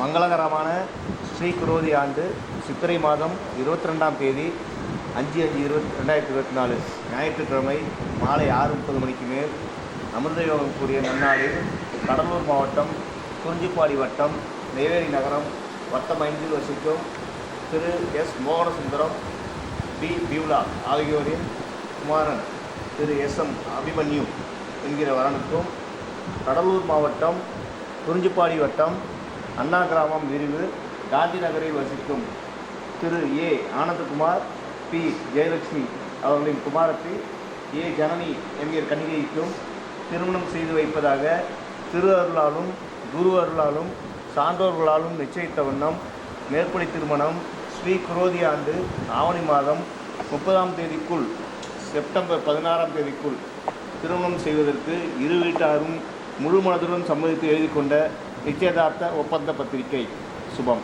மங்களகரமான ஸ்ரீ குரோதி ஆண்டு சித்திரை மாதம் 22ஆம் தேதி 5/5/2024 ஞாயிற்றுக்கிழமை மாலை 6:30 மணிக்கு மேல் அமிர்த யோகம் கூறிய நன்னாளில் கடலூர் மாவட்டம் குறிஞ்சிப்பாடி வட்டம் நெய்வேலி நகரம் வட்டம் 5இல் வசிக்கும் திரு எஸ் மோகனசுந்தரம் பி பியூலா ஆகியோரின் குமாரன் திரு எஸ்எம் அபிமன்யு என்கிற வரனுக்கும், கடலூர் மாவட்டம் குறிஞ்சிப்பாடி வட்டம் அண்ணா கிராமம் விரிவு காந்தி நகரில் வசிக்கும் திரு ஏ ஆனந்தகுமார் பி ஜெயலட்சுமி அவர்களின் குமாரத்தி ஏ ஜனனி என்கிற கன்னிகைக்கும் திருமணம் செய்து வைப்பதாக திரு அருளாலும் குரு அருளாலும் சான்றோர்களாலும் நிச்சயித்த வண்ணம் மேற்படி திருமணம் ஸ்ரீ குரோதி ஆண்டு ஆவணி மாதம் 30ஆம் தேதிக்குள் செப்டம்பர் 16ஆம் தேதிக்குள் திருமணம் செய்வதற்கு இரு வீட்டாரும் முழு மனதுடன் சம்மதித்து எழுதி கொண்ட நிச்சயதார்த்த ஒப்பந்த பத்திரிகை. சுபம்.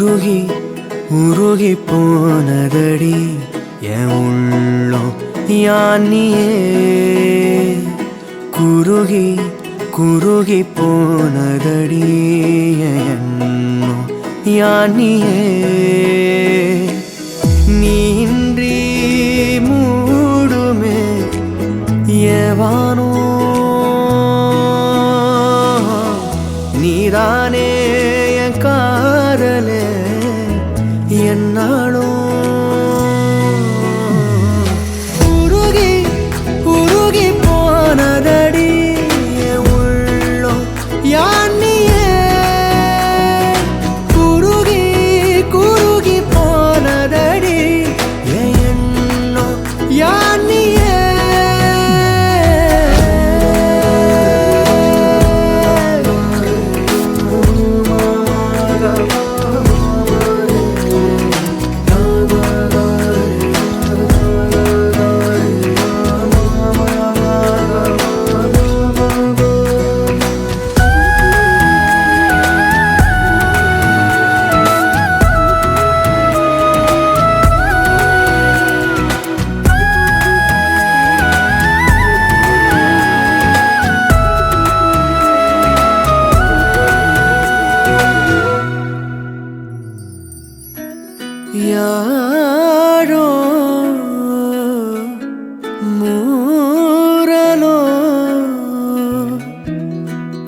உருகி உருகி போனதடி என் உள்ளம் யானியே, குருகி குருகி போனதடி எண்ணம் யானியே, நீன்றி மூடுமே ஏவானோ நீதானே என் காதலே என்னாலும் உருகி உருகி போனதடி உள்ளம் யானியே, குருகி குருகி போனதடி எண்ணம் யானியே. யாரோ மூரலோ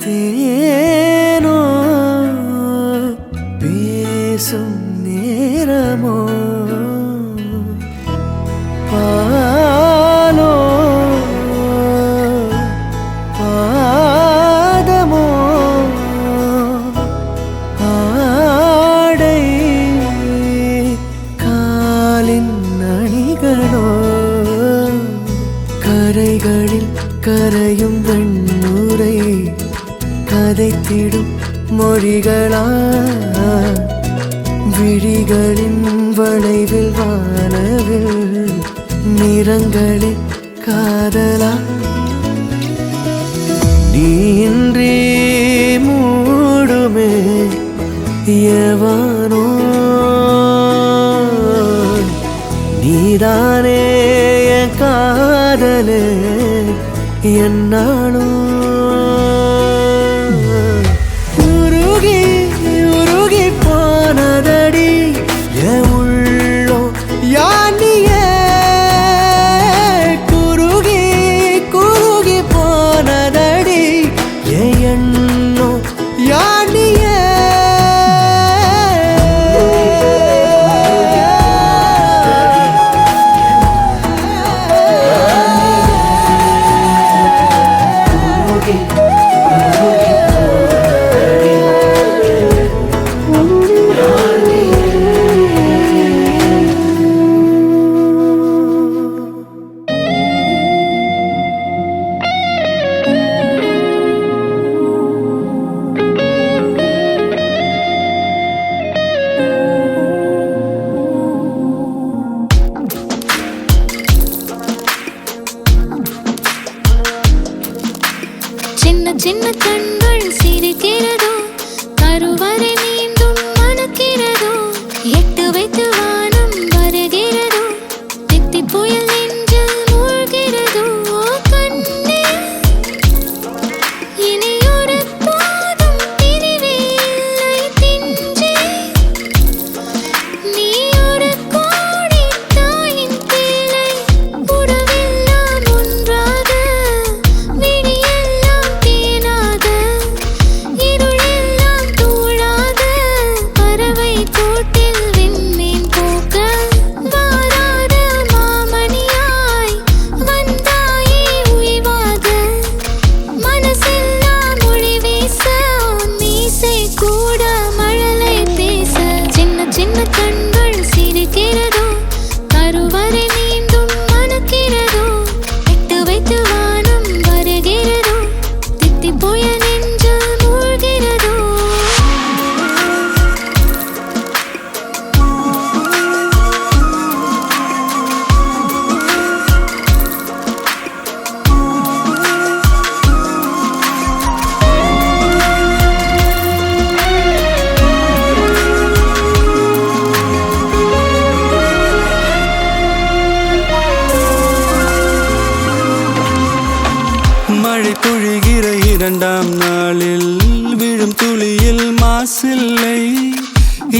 தேனோ பேசும் நேரமோ பாலோ பாதமோ ஆடை அணிகளோ கரைகளில் கரையும் வெண்ணுரை கதைத்திடும் மொழிகளா, விழிகளின் வளைவில் வானவில் நிறங்களில் காதலா, நீன்றி மூடுமே எவானோ நீதானே என் காதலே என்னாலும் உருகி உருகி போனதடி என் உள்ளம் யானியே, குருகி குருகி போனதடி எண்ணம் யானியே.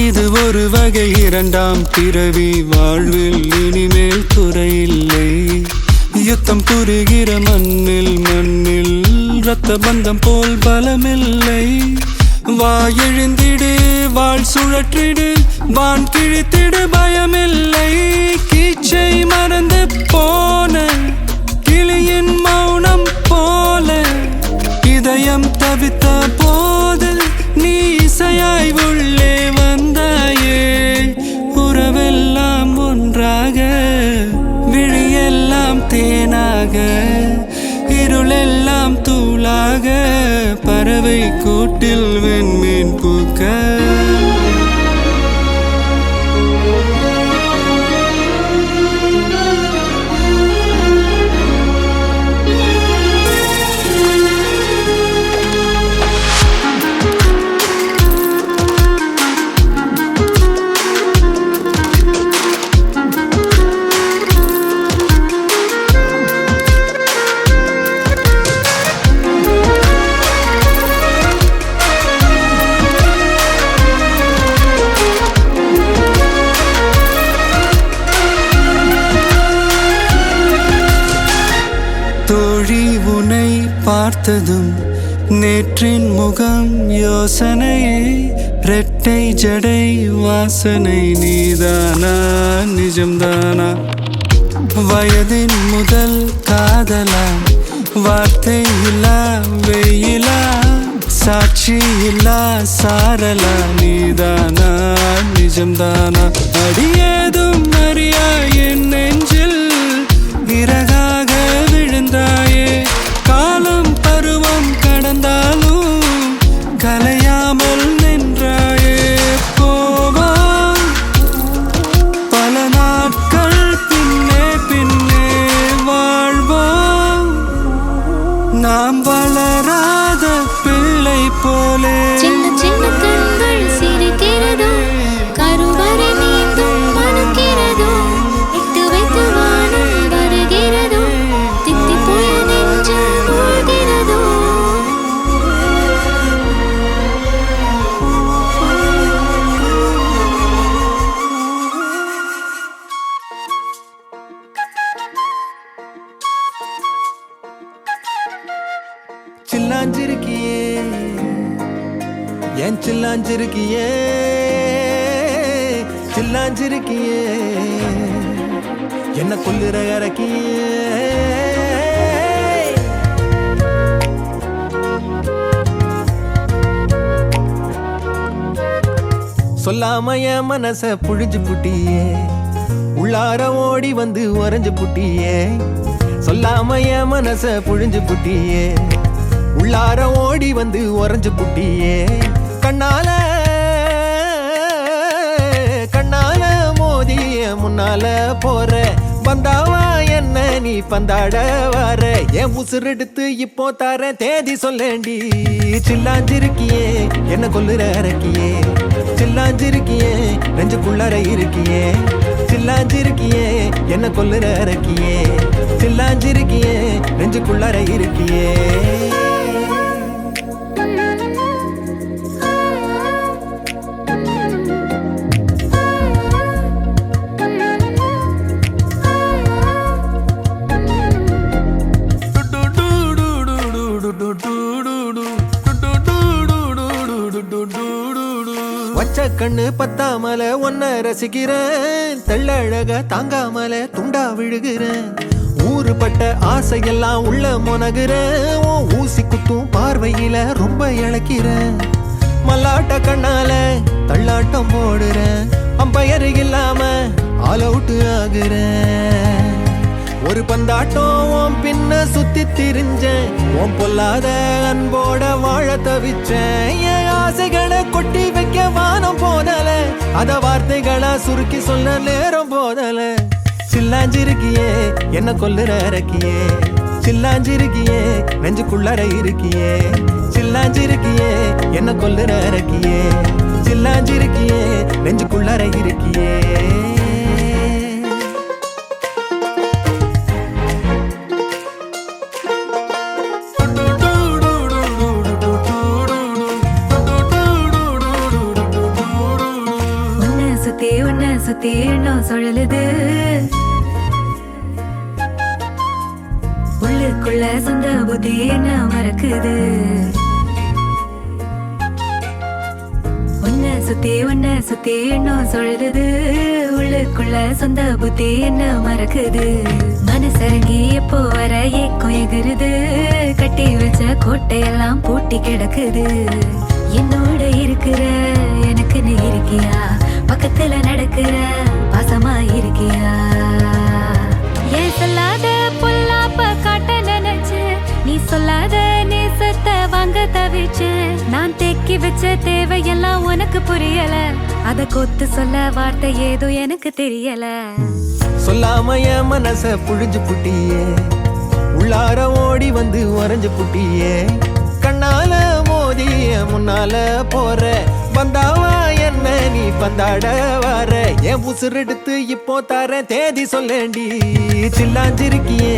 இது ஒரு வகை இரண்டாம் பிறவி வாழ்வில் இனிமேல் குறையில்லை. யுத்தம் புரிகிற மண்ணில் மண்ணில் இரத்த பந்தம் போல் பலமில்லை. வா எழுந்திடு வாழ் சுழற்றிடு வான் கிழித்திடு பயமில்லை. கீச்சை மறந்து போன கிளியின் மௌனம் போல இதயம் தவித்த போது நீ இசையாய் உள்ளே வந்தாயே. உறவெல்லாம் ஒன்றாக விழியெல்லாம் தேனாக இருளெல்லாம் தூளாக பறவை கூட்டில் வெண்மீன் பூக்க. தோழி உனை பார்த்ததும் நேற்றின் முகம் யோசனையே. ரெட்டை ஜடை வாசனை நீதானா நிஜம்தானா? வயதின் முதல் காதலா வார்த்தை இல்லா வெயிலா சாட்சி இல்லா சாரலா நீதானா நிஜம்தானா? அடியேதும் அறியா என் நெஞ்சில் இறகாக விழுந்தாயே. காலம் பருவம் கடந்தாலும் கலையாமல் நின்றாயே. போவாம் பல நாட்கள் பின்னே பின்னே வாழ்வோம் நாம் வளராத பிள்ளை போலே. சின்ன சின்ன கண்கள் சிரிக்கிறதோ கருவறை நீந்தும் மணக்கிறதோ இட்டு வைத்து வானம் வருகிறதோ தித்தி போய நெஞ்சு மூழ்கிறதோ. சில்லாஞ்சிருக்கியே என் சில்லாஞ்சிருக்கியே சில்லாஞ்சிருக்கியே என்ன கொல்லுற இறக்கியே. சொல்லாம என் மனச புழிஞ்சு புட்டியே உள்ளார ஓடி வந்து உறைஞ்சு புட்டியே. சொல்லாம என் மனச புழிஞ்சு புட்டியே உள்ளார ஓடி வந்து உறைஞ்சு புட்டியே. கண்ணால கண்ணால மோதிய முன்னால போற வந்தாவா என்ன நீ பந்தாட வர. என் உசுரெடுத்து இப்போ தர தேதி சொல்லேண்டி. சில்லாஞ்சிருக்கியே என்ன கொல்லுற இறக்கியே. சில்லாஞ்சிருக்கியே நெஞ்சுக்குள்ளார இருக்கியே. சில்லாஞ்சிருக்கியே என்ன கொல்லுற இறக்கியே. சில்லாஞ்சிருக்கியே நெஞ்சுக்குள்ளார இருக்கியே. வச்ச கண்ணு பத்தாமல ஒன்ன ரசிக்கிறேன். தெள்ளழக தாங்காமல துண்டா விழுகிறேன். ஊறுபட்ட ஆசையெல்லாம் உள்ள முனகுறேன். ஊசி குத்தும் பார்வையில ரொம்ப இழக்கிறேன். மல்லாட்ட கண்ணால தள்ளாட்டம் போடுறேன். அம்பயரு இல்லாம ஆல் அவுட் ஆகுறேன். ஒரு பந்தாட்டம் பின்ன சுத்தி திரிஞ்சேன். உன் பொல்லாத அன்போட வாழ தவிச்சேன். என் ஆசைகளை கொட்டி வைக்க வானம் போதல. அத வார்த்தைகளா சுருக்கி சொல்ல நேரம் போதல. சில்லாஞ்சிருக்கியே என்ன கொல்லுற இறக்கியே. சில்லாஞ்சிருக்கியே நெஞ்சுக்குள்ளார இருக்கியே. சில்லாஞ்சிருக்கியே என்ன கொல்லுற இறக்கியே. சில்லாஞ்சிருக்கியே நெஞ்சுக்குள்ளார இருக்கியே. சுத்தி எண்ணம் சுழலுது உள்ளுக்குள்ள சொந்த புத்தி என்ன மறக்குது உன்ன சுத்தி எண்ணம் சுழலுது உள்ளுக்குள்ள சொந்த புத்தி என்ன மறக்குது மனசரங்கி எப்போ வர ஏக்கம் எகுருது கட்டி வச்ச கோட்டையெல்லாம் பூட்டி கிடக்குது என்னோட இருக்கிற எனக்குன்னு இருக்கியா பக்கத்துல நடக்கிற பாசமா இருக்கியா ஏன் சொல்லாத பொல்லாப்ப காட்ட நினைச்சு நீ சொல்லாத நேசத்தை வாங்க தவிச்சு நான் தேக்கி வச்ச தேவையெல்லாம் உனக்கு புரியல அத கொத்து சொல்ல வார்த்தை ஏதோ எனக்கு தெரியல சொல்லாம என் மனச புழிஞ்சு புட்டியே உள்ளார ஓடி வந்து உறைஞ்சு புட்டியே கண்ணால மோதிய முன்னால போற வந்தாவா என்ன நீ பந்தாட வர என் உசுரெடுத்து இப்போ தர தேதி சொல்லேண்டி சில்லாஞ்சிருக்கியே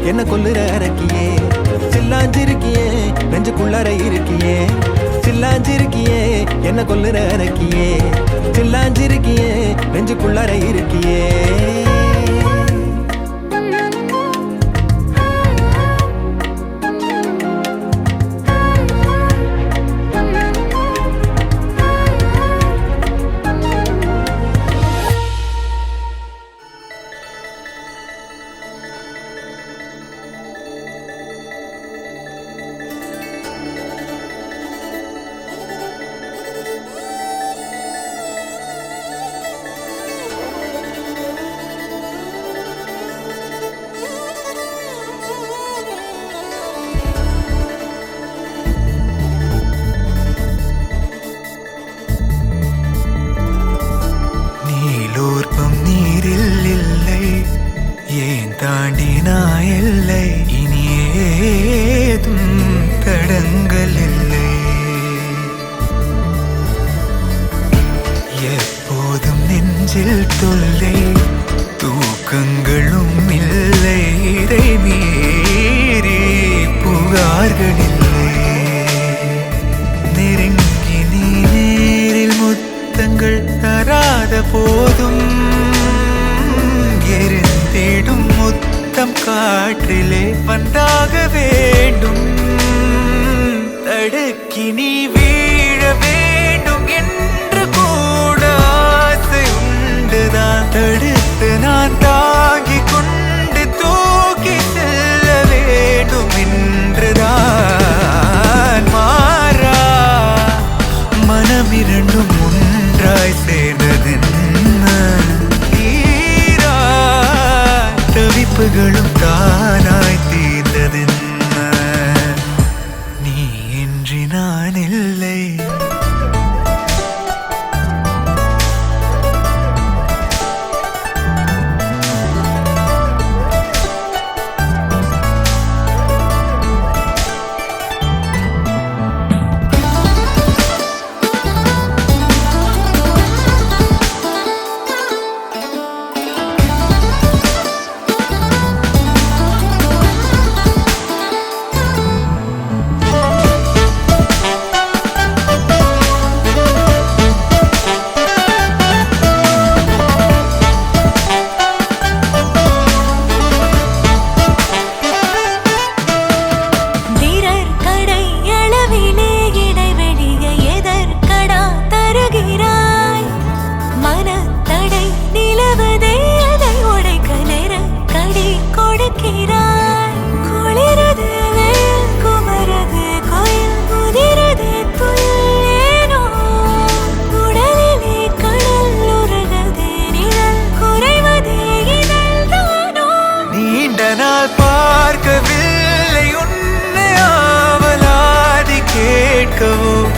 என்ன கொல்லுற அரக்கியே சில்லாஞ்சிருக்கியே நெஞ்சுக்குள்ளற இருக்கியே சில்லாஞ்சிருக்கியே என்ன கொல்லுற அரக்கியே சில்லாஞ்சிருக்கியே நெஞ்சுக்குள்ளற இருக்கியே தாண்டினாயில்லை இனி ஏதும் தடங்கள் இல்லை எப்போதும் நெஞ்சில் தொல்லை தூக்கங்களும் இல்லை இதை மீறி புகார்கள் இல்லை நெருங்கி நீ நேரில் முத்தங்கள் தராத போதும் எரிந்திடும் முத்தம் காற்றிலே வந்தாக வேண்டும் தடுக்கி நீ வீழ வேண்டும் என்று கூட ஆசை உண்டுதான் தடுத்து நான் தாங்கிக் கொண்டு தூக்கி செல்ல வேண்டும் என்றுதான் மாறா மனம் இரண்டும் ஒன்றாய் சேர்ந்ததென்ன தவிப்புகளும் தானாய் தீர்ந்ததென்ன நீ இன்றி நான் இல்லை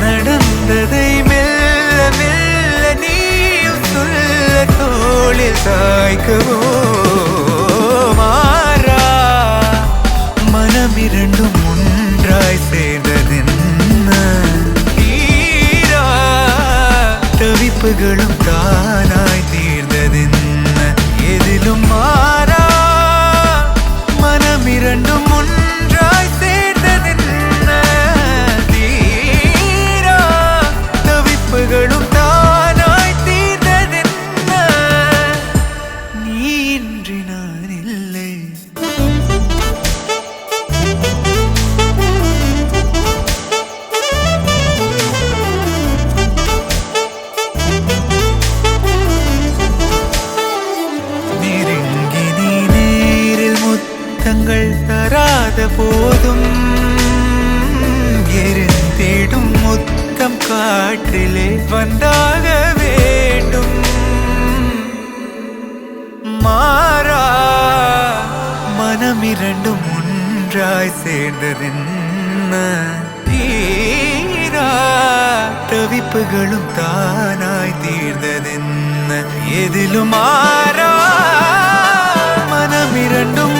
நடந்ததை மெல்ல மெல்ல நீயும் சொல்ல தோளில் சாய்க்கவோ மாறா மனம் இரண்டும் ஒன்றாய் சேர்ந்ததென்ன தீரா தவிப்புகளும் தானாய் தீர்ந்ததென்ன எதிலும் மாறா மனம் இரண்டும் ஒன்றாய் சேர்ந்ததென்ன தீரா தவிப்புகளும் தானாய் தீர்ந்ததென்ன காற்றிலே வந்தாக வேண்டும். மாறா மனம் இரண்டும் ஒன்றாய் சேர்ந்ததென்ன தீரா தவிப்புகளும் தானாய் தீர்ந்ததென்ன எதிலும் மாறா மனம் இரண்டும்